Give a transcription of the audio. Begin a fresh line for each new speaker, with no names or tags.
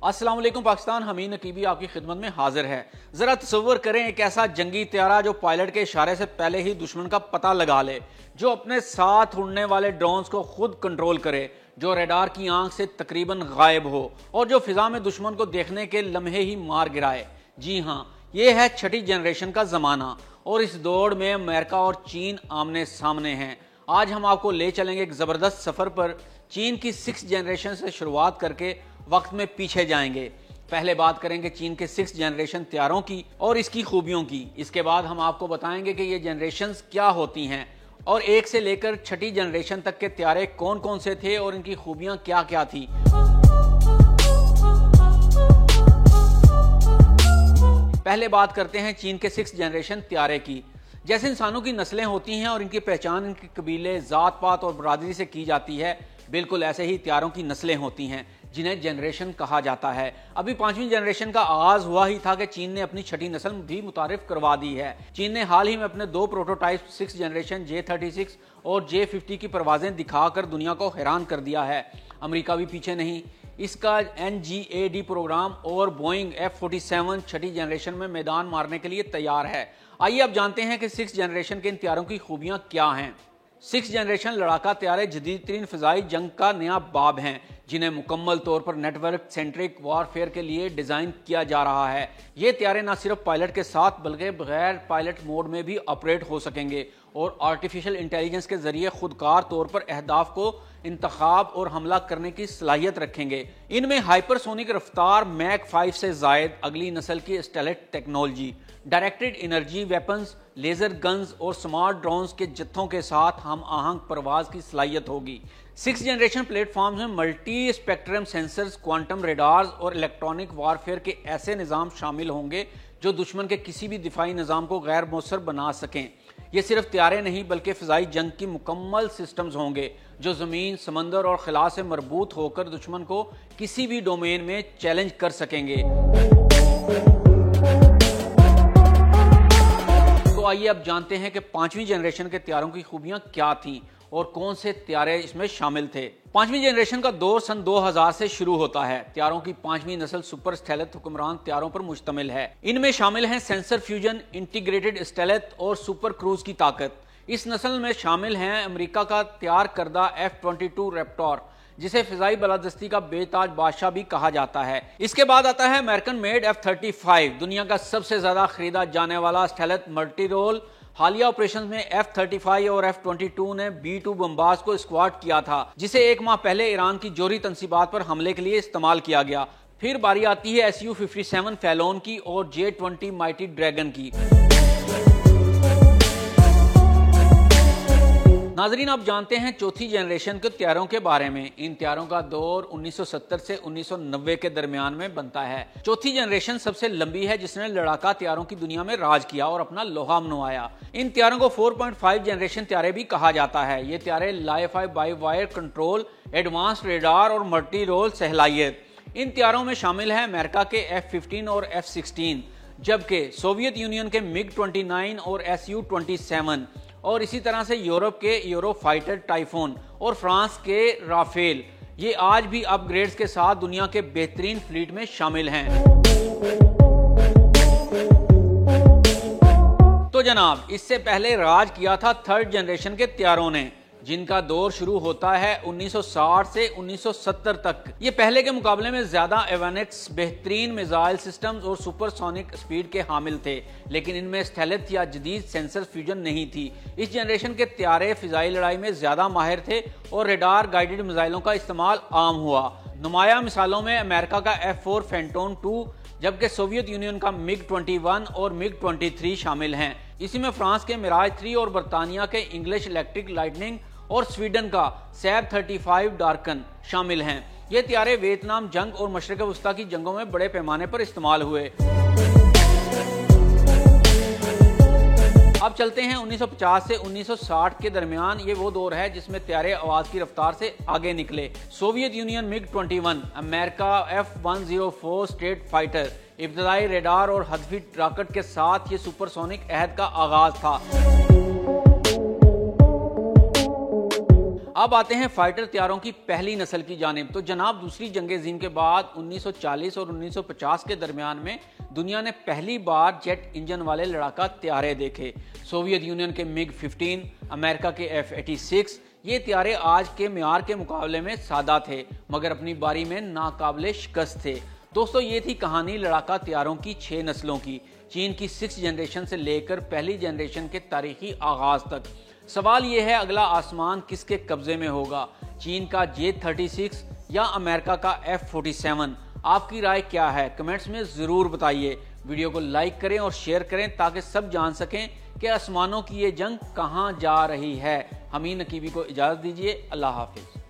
अस्सलाम वालेकुम पाकिस्तान। हमीद नकीबी आपकी खिदमत में हाजिर है। जरा तसव्वुर करें एक ऐसा जंगी त्यारा जो पायलट के इशारे से पहले ही दुश्मन का पता लगा ले, जो अपने साथ उड़ने वाले ड्रोन्स को खुद कंट्रोल करे, जो रडार की आंख से तकरीबन गायब हो और जो फिजा में दुश्मन को देखने के लम्हे ही मार गिराए। जी हाँ, ये है छठी जनरेशन का जमाना और इस दौड़ में अमेरिका और चीन आमने सामने हैं। आज हम आपको ले चलेंगे एक जबरदस्त सफर पर। चीन की 6th जनरेशन से शुरुआत करके वक्त में पीछे जाएंगे। पहले बात करेंगे चीन के 6th जनरेशन त्यारों की और इसकी खूबियों की। इसके बाद हम आपको बताएंगे कि ये जनरेशन्स क्या होती हैं और 1 से लेकर छठी जनरेशन तक के त्यारे कौन कौन से थे और इनकी खूबियां क्या क्या थी। पहले बात करते हैं चीन के 6th जनरेशन त्यारे की। जैसे इंसानों की नस्लें होती हैं और इनकी पहचान इनके कबीले, जात पात और बरादरी से की जाती है, बिल्कुल ऐसे ही त्यारों की नस्लें होती हैं जिन्हें जनरेशन कहा जाता है। अभी 5वीं जनरेशन का आगाज हुआ ही था कि चीन ने अपनी छठी नस्ल भी मुतारिफ करवा दी है। चीन ने हाल ही में अपने 2 प्रोटोटाइप 6th जनरेशन J-36 और J-50 की परवाजें दिखाकर दुनिया को हैरान कर दिया है। अमेरिका भी पीछे नहीं। इसका NGAD प्रोग्राम और बोइंग F-47 छठी जनरेशन में मैदान मारने के लिए तैयार है। आइए अब जानते हैं कि 6th जनरेशन के इन त्यारों की खूबियां क्या हैं। 6th जनरेशन लड़ाका त्यारे जदीद तरीन फ़िज़ाई जंग का नया बाब हैं, जिन्हें मुकम्मल तौर पर नेटवर्क सेंट्रिक वॉरफेयर के लिए डिज़ाइन किया जा रहा है। ये त्यारे न सिर्फ पायलट के साथ बल्कि बगैर पायलट मोड में भी ऑपरेट हो सकेंगे और आर्टिफिशियल इंटेलिजेंस के जरिए खुदकार तौर पर अहदाफ को इंतखाब और हमला करने की सलाहियत रखेंगे। इनमें हाइपरसोनिक रफ्तार मैक 5 से जायद अगली नस्ल की स्टेलेट technology, directed energy weapons, laser guns और स्मार्ट ड्रोन्स के जत्थों के साथ हम आहंग परवाज की सलाहियत होगी। 6th जनरेशन प्लेटफॉर्म्स में multi spectrum sensors, quantum radars और इलेक्ट्रॉनिक वारफेयर के ऐसे निज़ाम शामिल होंगे जो दुश्मन के किसी भी दिफाई निज़ाम को गैर मौसर बना सकें। ये सिर्फ त्यारे नहीं बल्कि फ़िज़ाई जंग की मुकम्मल सिस्टम्स होंगे जो ज़मीन, समंदर और खला से मरबूत होकर दुश्मन को किसी भी डोमेन में चैलेंज कर सकेंगे। तो आइए अब जानते हैं कि 5वीं जनरेशन के त्यारों की खूबियां क्या थीं और कौन से त्यारे इसमें शामिल थे। 5वीं जनरेशन का दौर सन 2000 से शुरू होता है। त्यारों की 5वीं नस्ल सुपर स्टेलेथ हुक्मरान त्यारों पर मुश्तमिल है। इनमें शामिल हैं सेंसर फ्यूजन, इंटीग्रेटेड स्टेलेथ और सुपर क्रूज की ताकत। इस नस्ल में शामिल हैं अमेरिका का तैयार करदा F-22 रैप्टर, जिसे फिजाई बलादस्ती का बेताज बादशाह भी कहा जाता है। इसके बाद आता है अमेरिकन मेड F-35, दुनिया का सबसे ज्यादा खरीदा जाने वाला स्टेलेथ मल्टी रोल। हालिया ऑपरेशन में F-35 और F-22 ने B-2 बमबाज को स्क्वाड किया था, जिसे 1 माह पहले ईरान की जोहरी तंसीबात पर हमले के लिए इस्तेमाल किया गया। फिर बारी आती है Su-57 फैलोन की और J-20 माइटी ड्रैगन की। नाजरीन, अब जानते हैं चौथी जनरेशन के त्यारों के बारे में। इन त्यारों का दौर 1970 से 1990 के दरमियान में बनता है। चौथी जनरेशन सबसे लंबी है, जिसने लड़ाका त्यारों की दुनिया में राज किया और अपना लोहा मनवाया। इन त्यारों को 4.5 जनरेशन त्यारे भी कहा जाता है। ये त्यारे Li-Fi by wire control, advance radar और मल्टी रोल सहलायत। इन त्यारों में शामिल है अमेरिका के F-15 और F-16, जबकि सोवियत यूनियन के MiG-29 और Su-27 और इसी तरह से यूरोप के यूरोफाइटर टाइफोन और फ्रांस के राफेल, ये आज भी अपग्रेड्स के साथ दुनिया के बेहतरीन फ्लीट में शामिल हैं। तो जनाब, इससे पहले राज किया था 3rd जनरेशन के त्यारों ने, जिनका दौर शुरू होता है 1960 से 1970 तक। ये पहले के मुकाबले में ज्यादा एवानेक्स, बेहतरीन मिसाइल सिस्टम्स और सुपरसोनिक स्पीड के हामिल थे, लेकिन इनमें स्टेलेथ या जदीद सेंसर फ्यूजन नहीं थी। इस जनरेशन के त्यारे फिजाई लड़ाई में ज्यादा माहिर थे और रेडार गाइडेड मिसाइलों का इस्तेमाल आम हुआ। नुमाया मिसालों में अमेरिका का F-4 फैंटोम 2, जबकि सोवियत यूनियन का MiG-21 और MiG-23 शामिल हैं। इसी में फ्रांस के मिराज 3 और बरतानिया के इंग्लिश इलेक्ट्रिक लाइटनिंग और स्वीडन का SAB-35 डार्कन शामिल हैं। ये त्यारे वियतनाम जंग और मशरिक वस्ता की जंगों में बड़े पैमाने पर इस्तेमाल हुए। अब चलते हैं 1950 से 1960 के दरमियान। ये वो दौर है जिसमें त्यारे आवाज की रफ्तार से आगे निकले। Soviet union MiG-21, America F-104 straight fighter, इब्तदाई रेडार और हदफी रॉकेट के साथ ये सुपरसोनिक अहद का आगाज था। اب آتے ہیں فائٹر طیاروں کی پہلی نسل کی جانب۔ تو جناب دوسری جنگ عظیم کے بعد 1940 اور 1950 کے درمیان میں دنیا نے پہلی بار جیٹ انجن والے لڑاکا طیارے دیکھے۔ سوویت یونین کے MiG 15، امریکہ کے F-86، یہ طیارے آج کے معیار کے مقابلے میں سادہ تھے مگر اپنی باری میں ناقابل شکست تھے۔ دوستو یہ تھی کہانی لڑاکا طیاروں کی 6 نسلوں کی، چین کی 6 جنریشن سے لے کر پہلی جنریشن کے تاریخی آغاز تک۔ سوال یہ ہے اگلا آسمان کس کے قبضے میں ہوگا، چین کا J-36 یا امریکہ کا F-47؟ آپ کی رائے کیا ہے؟ کمنٹس میں ضرور بتائیے۔ ویڈیو کو لائک کریں اور شیئر کریں تاکہ سب جان سکیں کہ آسمانوں کی یہ جنگ کہاں جا رہی ہے۔ حمید نقیبی کو اجازت دیجیے، اللہ حافظ۔